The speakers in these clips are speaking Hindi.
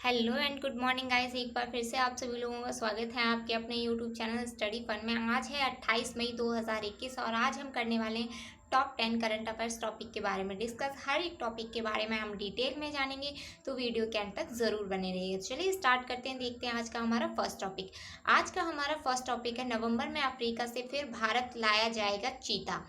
Hello and good morning guys. एक बार फिर से आप सभी लोगों का स्वागत है आपके अपने यूट्यूब चैनल स्टडी फन में। आज है 28 मई 2021 और आज हम करने वाले हैं टॉप 10 करंट अफेयर्स टॉपिक के बारे में डिस्कस। हर एक टॉपिक के बारे में हम डिटेल में जानेंगे, तो वीडियो के अंत तक ज़रूर बने रहिए। चलिए स्टार्ट करते हैं, देखते हैं आज का हमारा फर्स्ट टॉपिक। आज का हमारा फर्स्ट टॉपिक है, नवंबर में अफ्रीका से फिर भारत लाया जाएगा चीता।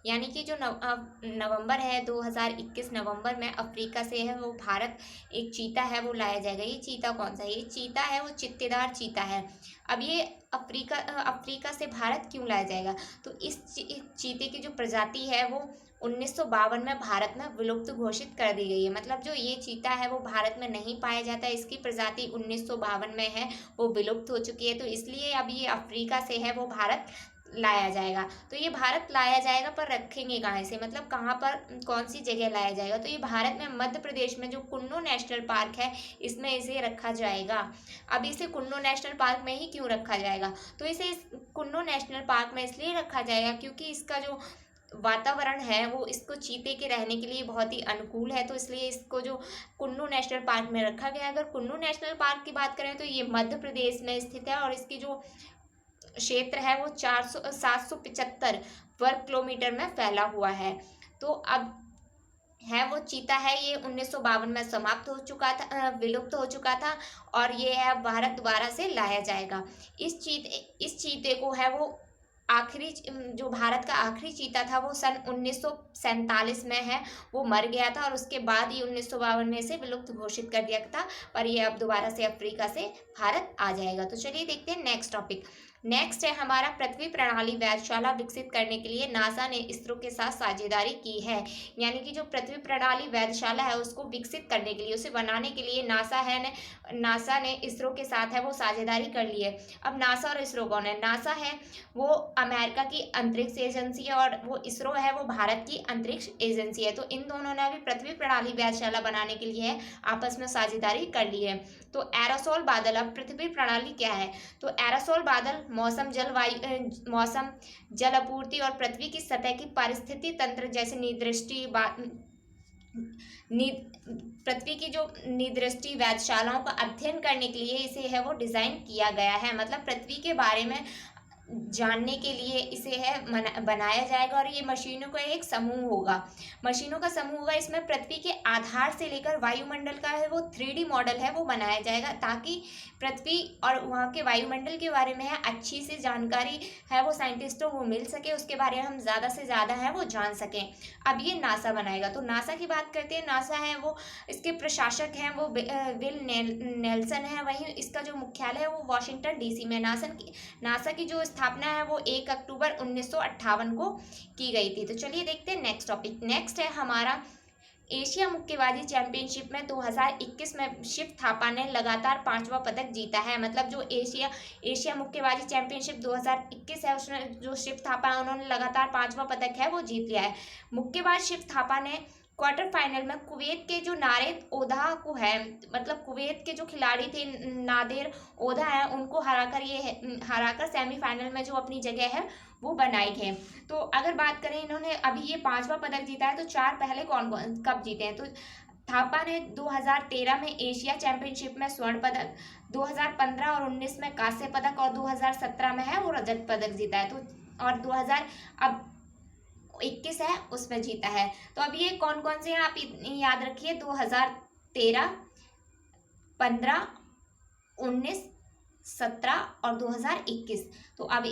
यानी कि जो नवंबर है 2021 नवंबर में अफ्रीका से है वो भारत एक चीता है वो लाया जाएगा। ये चीता कौन सा है? ये चीता है वो चित्तेदार चीता है। अब ये अफ्रीका से भारत क्यों लाया जाएगा? तो इस चीते की जो प्रजाति है वो 1952 में भारत में विलुप्त घोषित कर दी गई है। मतलब जो ये चीता है वो भारत में नहीं पाया जाता, इसकी प्रजाति 1952 में है वो विलुप्त हो चुकी है। तो इसलिए अब ये अफ्रीका से है वो भारत लाया जाएगा। तो ये भारत लाया जाएगा, पर रखेंगे कहाँ से? मतलब कहाँ पर, कौन सी जगह लाया जाएगा? तो ये भारत में मध्य प्रदेश में जो कुन्नू नेशनल पार्क है इसमें इसे रखा जाएगा। अब इसे कुन्नू नेशनल पार्क में ही क्यों रखा जाएगा? तो इसे इस कुन्नू नेशनल पार्क में इसलिए रखा जाएगा क्योंकि इसका जो वातावरण है वो इसको चीते के रहने के लिए बहुत ही अनुकूल है। तो इसलिए इसको जो कुन्नू नेशनल पार्क में रखा गया। अगर कुन्नू नेशनल पार्क की बात करें तो ये मध्य प्रदेश में स्थित है और इसकी जो क्षेत्र है वो 775 वर्ग किलोमीटर में फैला हुआ है। तो अब है वो चीता है, ये 1952 में समाप्त हो चुका था, विलुप्त हो चुका था और ये है भारत दोबारा से लाया जाएगा। इस चीते को है वो आखिरी, जो भारत का आखिरी चीता था वो सन 1947 में है वो मर गया था और उसके बाद ही 1952 में से विलुप्त घोषित कर दिया था। पर ये अब दोबारा से अफ्रीका से भारत आ जाएगा। तो चलिए देखते हैं नेक्स्ट टॉपिक। नेक्स्ट है हमारा, पृथ्वी प्रणाली वेधशाला विकसित करने के लिए नासा ने इसरो के साथ साझेदारी की है। यानी कि जो पृथ्वी प्रणाली वेधशाला है उसको विकसित करने के लिए, उसे बनाने के लिए नासा ने इसरो के साथ है वो साझेदारी कर ली है। अब नासा और इसरो कौन है? नासा है वो अमेरिका की अंतरिक्ष एजेंसी है और वो इसरो है वो भारत की अंतरिक्ष एजेंसी है। तो इन दोनों ने अभी पृथ्वी प्रणाली वेधशाला बनाने के लिए आपस में साझेदारी कर ली है। तो एरोसोल बादल, अब पृथ्वी प्रणाली क्या है? तो एरोसोल बादल मौसम जल आपूर्ति और पृथ्वी की सतह की पारिस्थितिक तंत्र जैसे पृथ्वी की जो निदृष्टि वेधशालाओं का अध्ययन करने के लिए इसे है वो डिजाइन किया गया है। मतलब पृथ्वी के बारे में जानने के लिए इसे है बनाया जाएगा और ये मशीनों का एक समूह होगा। मशीनों का समूह होगा, इसमें पृथ्वी के आधार से लेकर वायुमंडल का है वो 3D मॉडल है वो बनाया जाएगा, ताकि पृथ्वी और वहाँ के वायुमंडल के बारे में है अच्छी से जानकारी है वो साइंटिस्टों को मिल सके, उसके बारे में हम ज़्यादा से ज़्यादा है वो जान सकें। अब ये नासा बनाएगा। तो नासा की बात करते हैं। नासा है वो, इसके प्रशासक हैं वो विल नेल्सन है। वहीं इसका जो मुख्यालय है वो वाशिंगटन DC में। नासा की जो स्थापना है वो 1 अक्टूबर 1958 को की गई थी। तो चलिए देखते हैं नेक्स्ट टॉपिक। नेक्स्ट है हमारा, एशिया मुक्केबाजी चैंपियनशिप में 2021 में शिव थापा ने लगातार 5वां पदक जीता है। मतलब जो एशिया मुक्केबाजी चैंपियनशिप 2021 है उसमें जो शिव थापा है उन्होंने लगातार 5वां पदक है वो जीत लिया है। मुक्केबाज शिव थापा ने क्वार्टर फाइनल में कुवैत के जो नादेर ओधा को है, मतलब कुवैत के जो खिलाड़ी थे नादेर ओधा है, उनको हराकर सेमीफाइनल में जो अपनी जगह है वो बनाई है। तो अगर बात करें, इन्होंने अभी ये 5वां पदक जीता है। तो 4 पहले कौन कौन कब जीते हैं? तो थापा ने 2013 में एशिया चैंपियनशिप में स्वर्ण पदक, 2015 और 19 में कांस्य पदक और 2017 में है वो रजत पदक जीता है। तो और 2021 है उसमें जीता है। तो अब ये कौन कौन से हैं आप याद रखिए, 2013, 15, 19, 17 और 2021। तो अब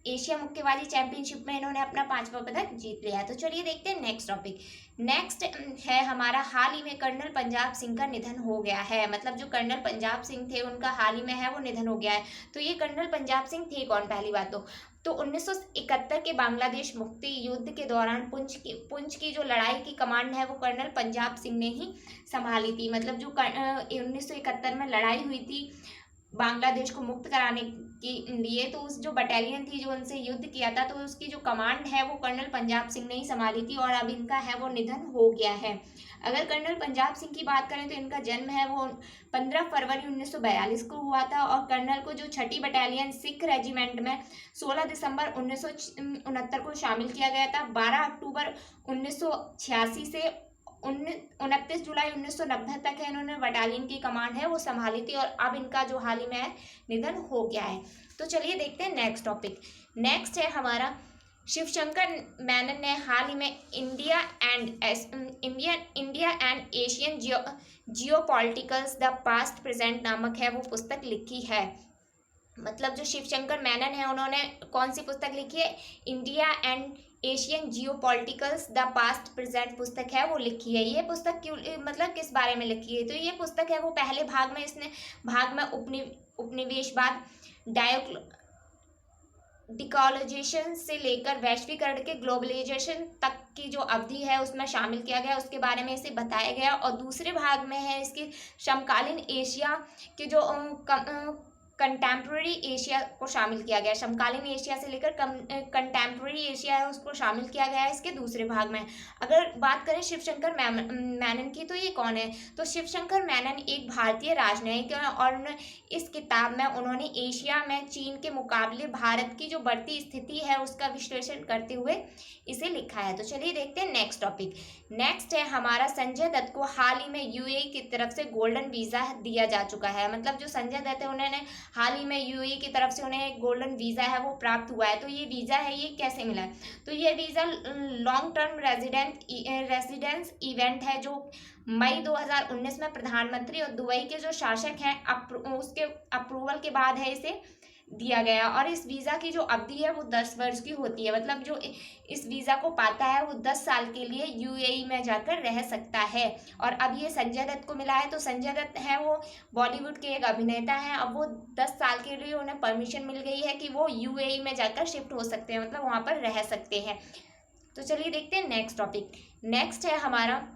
एशिया मुक्केबाजी चैंपियनशिप में इन्होंने अपना 5वां पदक जीत लिया है। तो चलिए देखते हैं नेक्स्ट टॉपिक। नेक्स्ट है हमारा, हाल ही में कर्नल पंजाब सिंह का निधन हो गया है। मतलब जो कर्नल पंजाब सिंह थे उनका हाल ही में है वो निधन हो गया है। तो ये कर्नल पंजाब सिंह थे कौन? पहली बात तो 1971 के बांग्लादेश मुक्ति युद्ध के दौरान पुंछ की जो लड़ाई की कमांड है वो कर्नल पंजाब सिंह ने ही संभाली थी। मतलब जो 1971 में लड़ाई हुई थी बांग्लादेश को मुक्त कराने के लिए, तो उस जो बटालियन थी जो उनसे युद्ध किया था, तो उसकी जो कमांड है वो कर्नल पंजाब सिंह ने ही संभाली थी और अब इनका है वो निधन हो गया है। अगर कर्नल पंजाब सिंह की बात करें तो इनका जन्म है वो 15 फरवरी 1942 को हुआ था और कर्नल को जो 6ठी बटालियन सिख रेजिमेंट में 16 दिसंबर 1969 को शामिल किया गया था। 12 अक्टूबर 1986 से 29 जुलाई 1990 तक है इन्होंने बटालियन की कमांड है वो संभाली थी, और अब इनका जो हाल ही में निधन हो गया है। तो चलिए देखते हैं नेक्स्ट टॉपिक। नेक्स्ट है हमारा शिवशंकर मेनन ने हाल ही में India and Asian geopoliticals the past present नामक है वो पुस्तक लिखी है। मतलब जो शिवशंकर मेनन है उन्होंने कौन सी पुस्तक लिखी है? India and Asian geopoliticals the past present पुस्तक है वो लिखी है। ये पुस्तक क्यों, मतलब किस बारे में लिखी है? तो ये पुस्तक है वो पहले भाग में उपनिवेशवाद, डिकोलोनाइजेशन से लेकर वैश्वीकरण के ग्लोबलाइजेशन तक की जो अवधि है उसमें शामिल किया गया, उसके बारे में इसे बताया गया। और दूसरे भाग में है इसकी समकालीन एशिया के जो कंटेम्प्रेरी एशिया को शामिल किया गया। समकालीन एशिया से लेकर कंटेम्प्रेरी एशिया है उसको शामिल किया गया है इसके दूसरे भाग में। अगर बात करें शिवशंकर मेनन की, तो ये कौन है? तो शिवशंकर मेनन एक भारतीय राजनयिक है, और इस किताब में उन्होंने एशिया में चीन के मुकाबले भारत की जो बढ़ती स्थिति है उसका विश्लेषण करते हुए इसे लिखा है। तो चलिए देखते हैं नेक्स्ट टॉपिक। नेक्स्ट है हमारा संजय दत्त को हाल ही में यूएई की तरफ से गोल्डन वीज़ा दिया जा चुका है। मतलब जो संजय दत्त है उन्होंने हाल ही में यूएई की तरफ से उन्हें एक गोल्डन वीज़ा है वो प्राप्त हुआ है। तो ये वीज़ा है ये कैसे मिला है? तो ये visa long term residence event है जो मई 2019 में प्रधानमंत्री और दुबई के जो शासक हैं उसके अप्रूवल के बाद है इसे दिया गया। और इस वीज़ा की जो अवधि है वो 10 वर्ष की होती है। मतलब जो इस वीज़ा को पाता है वो 10 साल के लिए यूएई में जाकर रह सकता है। और अब ये संजय दत्त को मिला है। तो संजय दत्त है वो बॉलीवुड के एक अभिनेता हैं। अब वो 10 साल के लिए उन्हें परमिशन मिल गई है कि वो यूएई में जाकर शिफ्ट हो सकते हैं, मतलब वहाँ पर रह सकते हैं। तो चलिए देखते हैं नेक्स्ट टॉपिक। नेक्स्ट है हमारा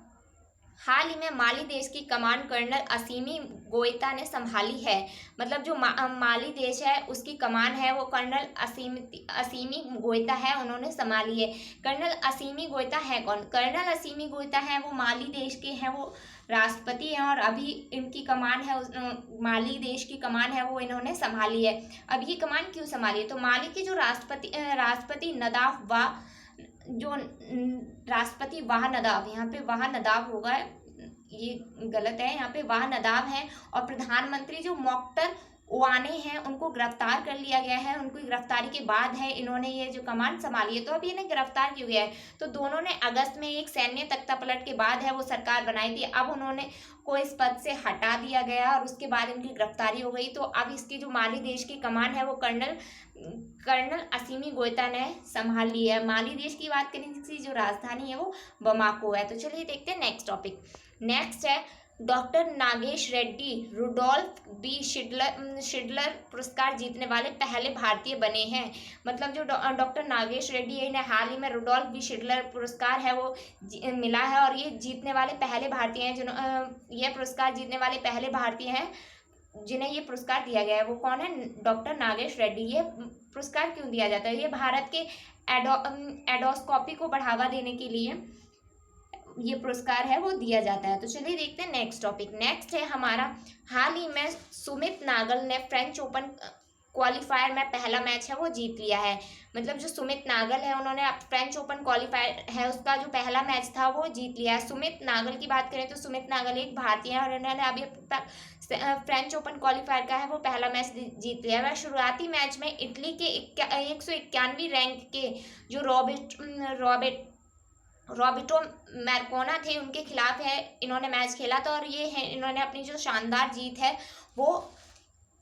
हाल ही में माली देश की कमान कर्नल असीमी गोइता ने संभाली है। मतलब जो माली देश है उसकी कमान है वो कर्नल असीमी गोइता है उन्होंने संभाली है। कर्नल असीमी गोइता है कौन? कर्नल असीमी गोइता है वो माली देश के हैं वो राष्ट्रपति हैं, और अभी इनकी कमान है माली देश की कमान है वो इन्होंने संभाली है। अब ये कमान क्यों संभाली है? तो माली की जो राष्ट्रपति नदाफ वाह नदाब, यहाँ पे वाह नदाब होगा, ये गलत है, यहाँ पे वाह नदाब है। और प्रधानमंत्री जो मोख्तर ओवाने हैं उनको गिरफ्तार कर लिया गया है। उनको गिरफ्तारी के बाद है इन्होंने ये जो कमान संभाली है। तो अब इन्हें गिरफ्तार क्यों गया है? तो दोनों ने अगस्त में एक सैन्य तख्तापलट के बाद है वो सरकार बनाई थी। अब उन्होंने को इस पद से हटा दिया गया और उसके बाद इनकी गिरफ्तारी हो गई। तो अब इसकी जो माली देश की कमान है वो कर्नल असीमी गोइता ने संभाल ली है। माली देश की बात करें इसकी जो राजधानी है वो बमाको है। तो चलिए देखते हैं नेक्स्ट टॉपिक। नेक्स्ट है doctor Nagesh Reddy Rudolph B Schindler पुरस्कार जीतने वाले पहले भारतीय बने हैं। मतलब जो डॉक्टर नागेश रेड्डी है इन्हें हाल ही में रुडोल्फ बी शिडलर पुरस्कार है वो मिला है, और ये जीतने वाले पहले भारतीय हैं यह पुरस्कार जीतने वाले पहले भारतीय हैं जिन्हें ये पुरस्कार दिया गया है। वो कौन है? डॉक्टर नागेश रेड्डी। ये पुरस्कार क्यों दिया जाता है? ये भारत के एडोस्कोपी को बढ़ावा देने के लिए ये पुरस्कार है वो दिया जाता है। तो चलिए देखते हैं नेक्स्ट टॉपिक। नेक्स्ट है हमारा हाल ही में सुमित नागल ने फ्रेंच ओपन क्वालिफायर में पहला मैच है वो जीत लिया है। मतलब जो सुमित नागल है उन्होंने फ्रेंच ओपन क्वालिफायर है उसका जो पहला मैच था वो जीत लिया है। सुमित नागल की बात करें तो सुमित नागल एक भारतीय है और इन्होंने अभी फ्रेंच ओपन क्वालिफायर का है वो पहला मैच जीत लिया है। वह शुरुआती मैच में इटली के 191 रैंक के जो रॉबिटो मैरकोना थे उनके खिलाफ है इन्होंने मैच खेला था, और ये है इन्होंने अपनी जो शानदार जीत है वो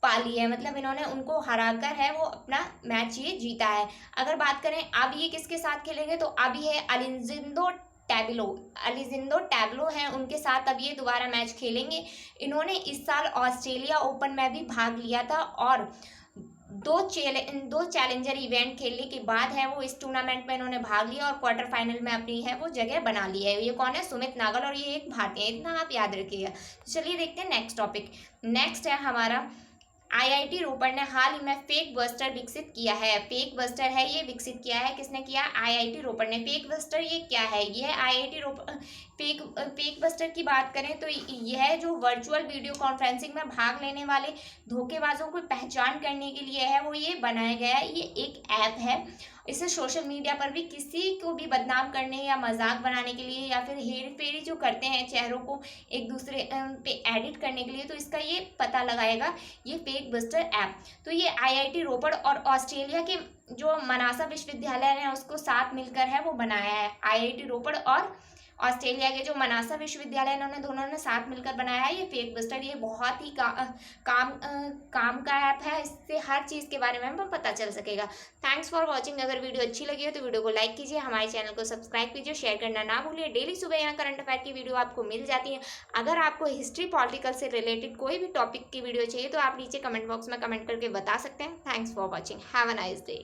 पा ली है। मतलब इन्होंने उनको हराकर है वो अपना मैच ये जीता है। अगर बात करें अब ये किसके साथ खेलेंगे, तो अब ये अलिजिंदो टैबलो हैं उनके साथ अब ये दोबारा मैच खेलेंगे। इन्होंने इस साल ऑस्ट्रेलिया ओपन में भी भाग लिया था, और दो चैलेंजर इवेंट खेलने के बाद है वो इस टूर्नामेंट में इन्होंने भाग लिया और क्वार्टर फाइनल में अपनी है वो जगह बना ली है। ये कौन है? सुमित नागल, और ये एक भारतीय है, इतना आप याद रखिएगा। चलिए देखते हैं नेक्स्ट टॉपिक। नेक्स्ट है हमारा आईआईटी रोपड़ ने हाल ही में फेक बस्टर विकसित किया है। फेक बस्टर है ये विकसित किया है किसने किया? आईआईटी रोपड़ ने। फेक बस्टर ये क्या है? यह आईआईटी रोपड़ फेक बस्टर की बात करें तो यह जो वर्चुअल वीडियो कॉन्फ्रेंसिंग में भाग लेने वाले धोखेबाजों को पहचान करने के लिए है वो ये बनाया गया है। ये एक ऐप है इससे सोशल मीडिया पर भी किसी को भी बदनाम करने या मजाक बनाने के लिए या फिर हेर फेरी जो करते हैं चेहरों को एक दूसरे पे एडिट करने के लिए, तो इसका ये पता लगाएगा ये फेक बस्टर ऐप। तो ये आईआईटी रोपड़ और ऑस्ट्रेलिया के जो मनासा विश्वविद्यालय है उसको साथ मिलकर है वो बनाया है। आईआईटी रोपड़ और ऑस्ट्रेलिया के जो मनासा विश्वविद्यालय इन्होंने दोनों ने साथ मिलकर बनाया है ये फेक बस्टर। ये बहुत ही काम का ऐप है, इससे हर चीज़ के बारे में हमें पता चल सकेगा। Thanks for watching. अगर वीडियो अच्छी लगी हो तो वीडियो को लाइक कीजिए, हमारे चैनल को सब्सक्राइब कीजिए, शेयर करना ना भूलिए। डेली सुबह यहाँ करंट अफेयर की वीडियो आपको मिल जाती है। अगर आपको हिस्ट्री पॉलिटिकल से रिलेटेड कोई भी टॉपिक की वीडियो चाहिए तो आप नीचे कमेंट बॉक्स में कमेंट करके बता सकते हैं। Thanks for watching. Have a nice day.